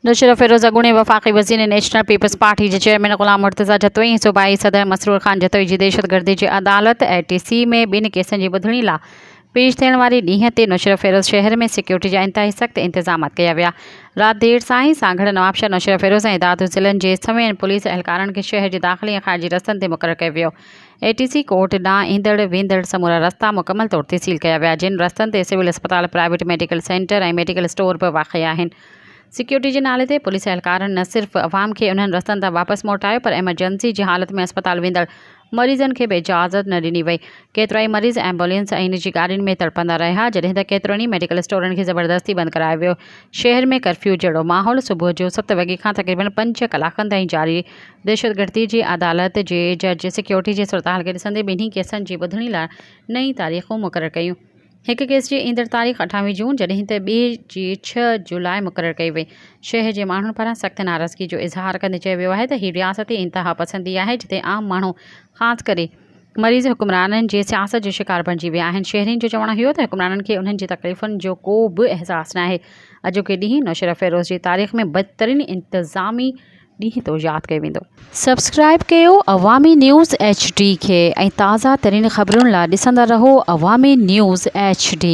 नुशरत फ़िरोज़ अॻूणे वफ़ाक़ी वज़ीर national peoples party जे chairman ग़ुलाम मुर्तज़ा जतोई सूबाई सदर मसरूर ख़ान जतोई जी दहशतगर्दी जी अदालत ATC में ॿिनि केसनि जी ॿुधणी लाइ पेश थियण वारे ॾींहं ते नुशरत फ़िरोज़ शहर में सिक्योरिटी जा इंतिहाई सख़्त इंतज़ाम कया विया। राति देर सां ई सांगड़ नवाबशाह नुशरत फ़िरोज़ ऐं दादू ज़िलनि जे समेत पुलिस एहलकारनि खे शहर जे दाख़िली ऐं ख़ारिजी रस्तनि ते मुक़ररु कयो वियो। ATC कोर्ट ॾांहुं ईंदड़ वेंदड़ समूरा रस्ता मुकमल तौर ते सील कया विया, जिन रस्तनि ते सिविल अस्पताल, प्राइवेट मेडिकल सेंटर ऐं मेडिकल स्टोर बि वाक़िअ आहिनि। सिक्योरिटी जे नाले ते पुलिस एहलकारनि न सिर्फ़ अवाम खे उन्हनि रस्तनि तां वापसि मोटायो, पर एमरजेंसी जी हालति में अस्पताल वेंदड़ मरीज़नि खे बि इजाज़त न ॾिनी वई। केतिरा ई मरीज़ एम्बुलेंस ऐं निजी गाॾियुनि में तड़पंदा रहिया, जॾहिं त केतिरनि ई मेडिकल स्टोरनि खे ज़बरदस्ती बंदि करायो वियो। शहर में कर्फ्यू जहिड़ो माहौल सुबुह जो 7 वॻे खां तक़रीबन 5 कलाकनि ताईं जारी। दहशतगर्दी जी अदालत जे जज सिक्योरिटी जे सूरतहाल खे ॾिसंदे ॿिन्ही केसनि जी ॿुधणी लाइ नई तारीख़ूं मुक़ररु कयूं। हिक केस जी ईंदड़ तारीख़ 28 जून जॾहिं त ॿिए जी 6 जुलाई मुक़ररु कई वई। शहर जे माण्हुनि पारां सख़्त नाराज़गी जो इज़हार कंदे चयो वियो आहे त हीअ रियासती इंतिहा पसंदी आहे, जिते आम माण्हू ख़ासि करे मरीज़ हुक्मराननि जे सियासत जो शिकार बणिजी विया आहिनि। शहरियुनि जो चवणु इहो त हुक्मराननि खे उन्हनि जी तकलीफ़ुनि जो को बि अहसासु न आहे। अॼोके ॾींहुं नुशरत फ़िरोज़ जी तारीख़ में बदतरीन इंतज़ामी ॾींहुं तो यादि कयो वेंदो। सब्सक्राइब कयो अवामी न्यूज़ HD खे ऐं ताज़ा तरीन ख़बरुनि लाइ ॾिसंदा रहो अवामी न्यूज़ HD।